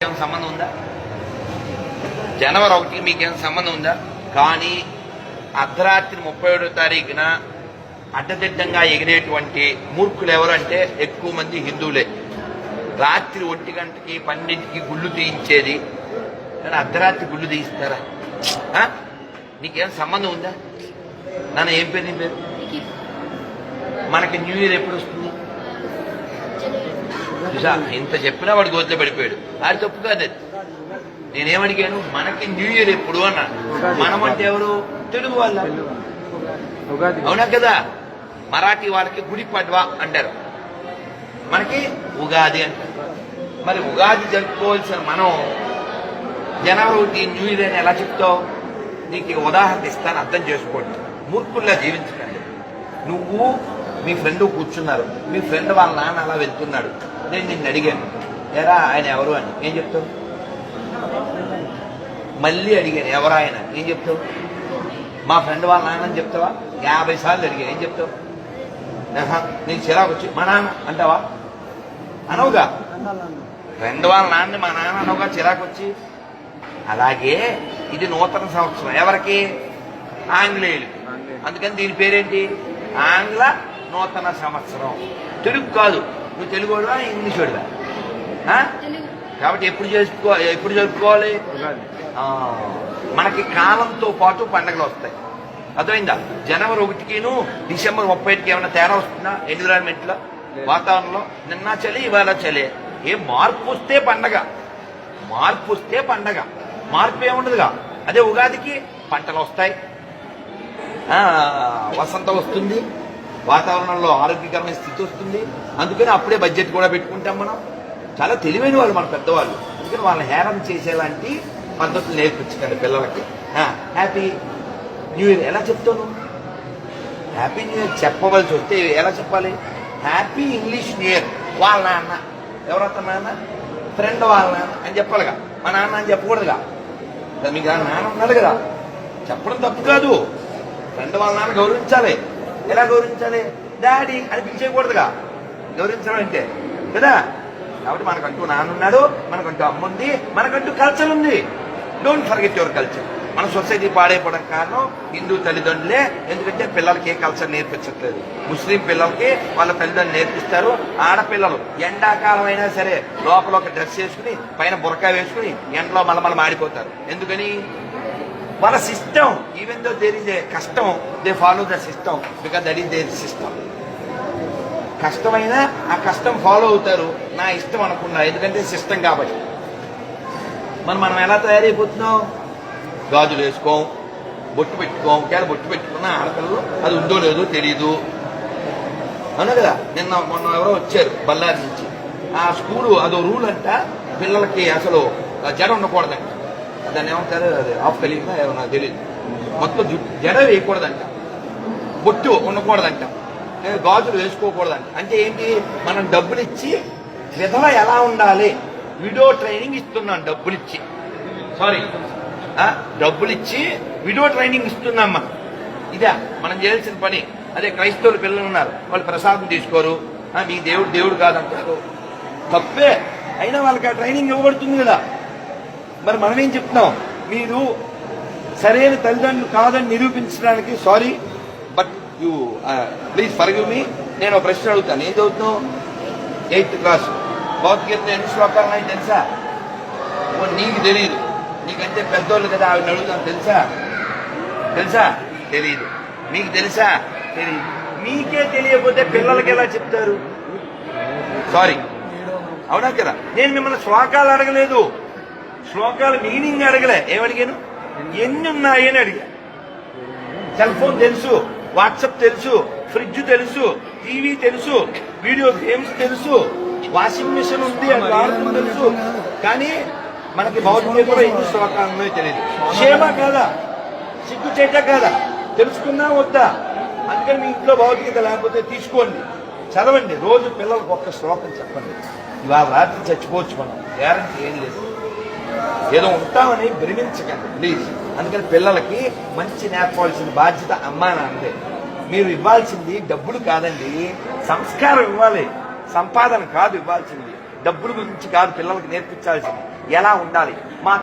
సంబంధం ఉందా? జనవరి 1 మీకేం సంబంధం ఉందా? కానీ అర్ధరాత్రి 31వ తారీఖున అడ్డదిడ్డంగా ఎగిరేటువంటి మూర్ఖులు ఎవరంటే ఎక్కువ మంది హిందువులే. రాత్రి 1 గంటకి 12కి గుళ్ళు తీయించేది, కానీ అర్ధరాత్రి గుళ్ళు తీయిస్తారా? నీకేం సంబంధం ఉందా? నాన్న ఏం పేరు? నీ పేరు? మనకి న్యూ ఇయర్ ఎప్పుడు వస్తుంది? చూసా, ఇంత చెప్పినా వాడు గోతులో పడిపోయాడు. అది తప్పు కాదు. అది నేనేమడిగాను, మనకి న్యూ ఇయర్ ఎప్పుడు అన్నా. మనం అంటే ఎవరు? తెలుగు వాళ్ళ. అవునా కదా? మరాఠీ వాళ్ళకి గుడి పడ్వా అంటారు, మనకి ఉగాది అంటారు. మరి ఉగాది జరుపుకోవాల్సిన మనం జనవరి 1 న్యూ ఇయర్ అని ఎలా చెప్తావు? నీకు ఉదాహరణ ఇస్తాను, అర్థం చేసుకోండి. మూర్ఖుల్లా జీవించకండి. నువ్వు మీ ఫ్రెండ్ కూర్చున్నారు, మీ ఫ్రెండ్ వాళ్ళ నాన్న అలా వెళ్తున్నాడు. నేను నిన్ను అడిగాను, ఎరా ఆయన ఎవరు అని. ఏం చెప్తావు? మళ్ళీ అడిగాను, ఎవరు ఆయన? ఏం చెప్తావు? మా ఫ్రెండ్ వాళ్ళ నాన్న అని చెప్తావా? 50 సార్లు అడిగాను, ఏం చెప్తావు? నేను చిరాకు వచ్చి మా నాన్న అంటావా? అనవుగా. ఫ్రెండ్ వాళ్ళ నాన్నని మా నాన్న అనవుగా చిరాకు వచ్చి. అలాగే ఇది నూతన సంవత్సరం ఎవరికి? ఆంగ్లేయులకి. అందుకని దీని పేరేంటి? ఆంగ్ల నూతన సంవత్సరం. తెలుగు కాదు. నువ్వు తెలుగు వాడువా, ఇంగ్లీష్ వాడువా? కాబట్టి ఎప్పుడు జరుపుకోవాలి? మనకి కాలంతో పాటు పండుగలు వస్తాయి. అర్థమైందా? జనవరి 1కిను డిసెంబర్ 31కి ఏమైనా తేడా వస్తుందా? ఎన్విరాన్మెంట్ లో, వాతావరణంలో? నిన్న చలి, ఇవాళ చలి. మార్పు వస్తే పండగ, మార్పు వస్తే పండగ. మార్పు ఏముండదుగా. అదే ఉగాదికి పంటలు వస్తాయి, వసంతం వస్తుంది, వాతావరణంలో ఆరోగ్యకరమైన స్థితి వస్తుంది. అందుకని అప్పుడే బడ్జెట్ కూడా పెట్టుకుంటాం మనం. చాలా తెలివైన వాళ్ళు మన పెద్దవాళ్ళు. అందుకని వాళ్ళని హేళన చేసేలాంటి పద్ధతులు నేర్పించకండి పిల్లలకి. హ్యాపీ న్యూ ఇయర్ ఎలా చెప్తాను? హ్యాపీ న్యూ ఇయర్ చెప్పవలసి వస్తే ఎలా చెప్పాలి? Happy English new year. వాళ్ళ నాన్న ఎవరొత్త నాన్న? ఫ్రెండ్ వాళ్ళ నాన్న అని చెప్పాలిగా. మా నాన్న అని చెప్పకూడదుగా. మీకు నాన్న ఉన్నాడు కదా, చెప్పడం తప్పు కాదు. ఫ్రెండ్ వాళ్ళ నాన్న గౌరవించాలి. ఎలా గౌరవించాలి? డాడీ అని పిలిచేయకూడదుగా గౌరవించడం అంటే కదా. కాబట్టి మనకంటూ నాన్న ఉన్నాడు, మనకంటూ అమ్మ ఉంది, మనకంటూ కల్చర్ ఉంది. Don't forget your culture. మన సొసైటీ పాడైపోవడం కారణం హిందూ తల్లిదండ్రులే. ఎందుకంటే పిల్లలకి ఏ కల్చర్ నేర్పించట్లేదు. ముస్లిం పిల్లలకి వాళ్ళ తల్లిదండ్రులు నేర్పిస్తారు. ఆడపిల్లలు ఎండాకాలం అయినా సరే లోపల ఒక డ్రెస్ వేసుకుని పైన బురకా వేసుకుని ఎండలో మలమల మాడిపోతారు. ఎందుకని? వాళ్ళ system. Even though there is a కష్టం, they follow the system because that is their system. కష్టమైనా ఆ కష్టం ఫాలో అవుతారు, నా ఇష్టం అనుకున్నా. ఎందుకంటే సిస్టమ్ కాబట్టి. మనం ఎలా తయారైపోతున్నాం? గాజులు వేసుకోం, బొట్టు పెట్టుకోం. బొట్టు పెట్టుకున్న ఆడపిల్లలు అది ఉందో లేదో తెలియదు. అవునా కదా? మొన్న ఎవరో వచ్చారు బళ్ళారి నుంచి. ఆ స్కూలు అదో రూల్ అంట, పిల్లలకి అసలు జడ ఉండకూడదంట. దాన్ని ఏమంటారు, అది ఆఫ్ కలిగినా నాకు తెలియదు. మొత్తం జడ వేయకూడదంట, బొట్టు ఉండకూడదంట, గాజులు వేసుకోకూడదంట. అంటే ఏంటి? మనం డబ్బులు ఇచ్చి విధవ ఎలా ఉండాలి వీడియో ట్రైనింగ్ ఇస్తున్నాం. డబ్బులిచ్చి వీడియో ట్రైనింగ్ ఇస్తున్నాం మనం. ఇదా మనం చేయాల్సిన పని. అదే క్రైస్తవులు పిల్లలు ఉన్నారు, వాళ్ళు ప్రసాదం తీసుకోరు, మీ దేవుడు కాదంటారు. తప్పే. అయినా వాళ్ళకి ఆ ట్రైనింగ్ ఇవ్వబడుతుంది కదా. మరి మనం ఏం చెప్తున్నాం? మీరు సరైన తల్లిదండ్రులు కాదని నిరూపించడానికి sorry, but you please forgive me. నేను ఒక ప్రశ్న అడుగుతాను. ఏం చదువుతున్నావు? 8th class. భగవద్గీత ఎన్ని శ్లోకాలు ఉన్నాయి తెలుసా? నీకు తెలియదు, నీకంటే పెద్దోళ్ళు కదా, ఆవిడని అడుగుతాను. తెలుసా? తెలియదు. మీకు తెలుసా? తెలియదు. మీకే తెలియకపోతే పిల్లలకి ఎలా చెప్తారు? సారీ. అవునా కదా? నేను మిమ్మల్ని శ్లోకాలు అడగలేదు, శ్లోకాల మీనింగ్ అడగలే. ఏమడిగాను? ఎన్ని ఉన్నాయని అడిగా. సెల్ ఫోన్ తెలుసు, వాట్సాప్ తెలుసు, ఫ్రిడ్జ్ తెలుసు, టీవీ తెలుసు, వీడియో గేమ్స్ తెలుసు, వాషింగ్ మిషన్ ఉంది అని వాడుతుంది తెలుసు. కానీ మనకి భౌతికంగా ఎన్ని శ్లోకాలు ఉన్నాయో తెలియదు. క్షేమ కాదా? సిగ్గు చేట కాదా? తెలుసుకున్నా వద్దా? అందుకని మీ ఇంట్లో భౌతికత లేకపోతే తీసుకోండి, చదవండి. రోజు పిల్లలకు ఒక్క శ్లోకం చెప్పండి. ఇవాళ రాత్రి చచ్చిపోవచ్చు మనం, గ్యారంటీ ఏం లేదు. ఏదో ఉంటామని భ్రమించకండి ప్లీజ్. అందుకని పిల్లలకి మంచి నేర్పవలసిన బాధ్యత అమ్మా నాన్నదే. మీరు ఇవ్వాల్సింది డబ్బులు కాదండి, సంస్కారం ఇవ్వాలి, సంపాదన కాదు ఇవ్వాల్సింది. డబ్బుల గురించి కాదు పిల్లలకి నేర్పించాల్సింది, ఎలా ఉండాలి. మా